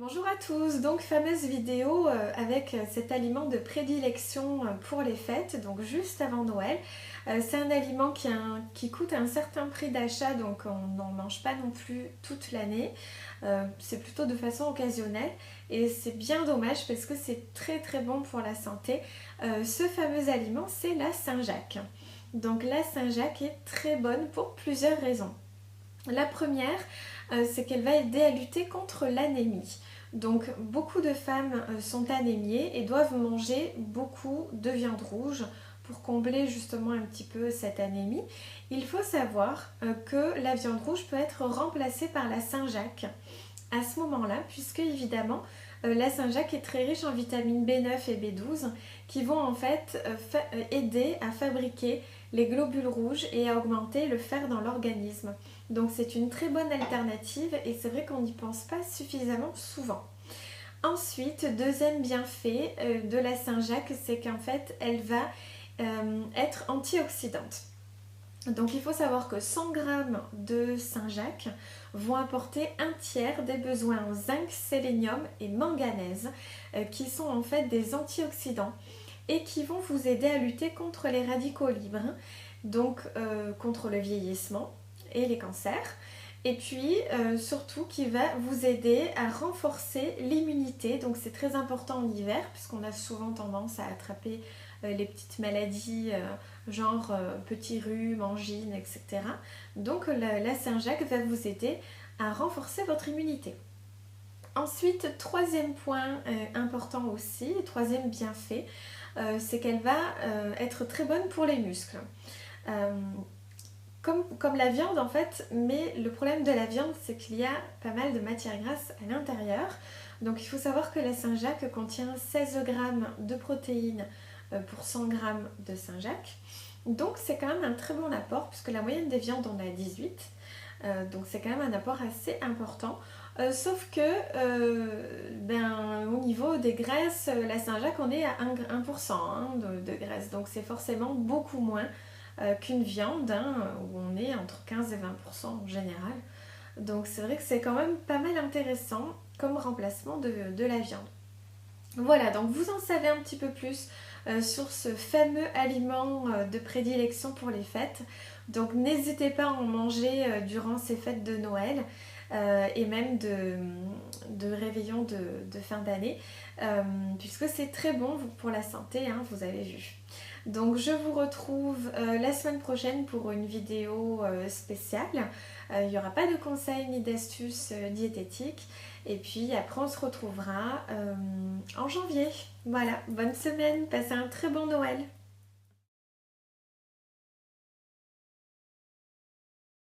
Bonjour à tous, donc fameuse vidéo avec cet aliment de prédilection pour les fêtes, donc juste avant Noël. C'est un aliment qui coûte un certain prix d'achat, donc on n'en mange pas non plus toute l'année. C'est plutôt de façon occasionnelle et c'est bien dommage parce que c'est très très bon pour la santé. Ce fameux aliment, c'est la Saint-Jacques. Donc la Saint-Jacques est très bonne pour plusieurs raisons. La première, c'est qu'elle va aider à lutter contre l'anémie. Donc beaucoup de femmes sont anémiées et doivent manger beaucoup de viande rouge pour combler justement un petit peu cette anémie. Il faut savoir que la viande rouge peut être remplacée par la Saint-Jacques à ce moment-là, puisque évidemment la Saint-Jacques est très riche en vitamines B9 et B12 qui vont en fait aider à fabriquer les globules rouges et à augmenter le fer dans l'organisme. Donc c'est une très bonne alternative et c'est vrai qu'on n'y pense pas suffisamment souvent. Ensuite, deuxième bienfait de la Saint-Jacques, c'est qu'en fait elle va être antioxydante. Donc il faut savoir que 100 g de Saint-Jacques vont apporter un tiers des besoins en zinc, sélénium et manganèse qui sont en fait des antioxydants et qui vont vous aider à lutter contre les radicaux libres, donc contre le vieillissement et les cancers. Et puis surtout qui va vous aider à renforcer l'immunité. Donc c'est très important en hiver puisqu'on a souvent tendance à attraper les petites maladies genre petits rhumes, angines, etc. Donc la Saint-Jacques va vous aider à renforcer votre immunité. Ensuite, troisième point important aussi, troisième bienfait, c'est qu'elle va être très bonne pour les muscles. Comme la viande en fait, mais le problème de la viande c'est qu'il y a pas mal de matière grasse à l'intérieur. Donc il faut savoir que la Saint-Jacques contient 16 g de protéines pour 100 g de Saint-Jacques. Donc c'est quand même un très bon apport puisque la moyenne des viandes on a 18. Donc c'est quand même un apport assez important. Sauf que au niveau des graisses, la Saint-Jacques on est à 1% de graisse. Donc c'est forcément beaucoup moins qu'une viande où on est entre 15 et 20% en général. Donc c'est vrai que c'est quand même pas mal intéressant comme remplacement de la viande. Voilà, donc vous en savez un petit peu plus sur ce fameux aliment de prédilection pour les fêtes. Donc n'hésitez pas à en manger durant ces fêtes de Noël et même de réveillon de fin d'année, puisque c'est très bon pour la santé, hein, vous avez vu. Donc je vous retrouve la semaine prochaine pour une vidéo spéciale. Il n'y aura pas de conseils ni d'astuces diététiques. Et puis après on se retrouvera en janvier. Voilà, bonne semaine, passez un très bon Noël.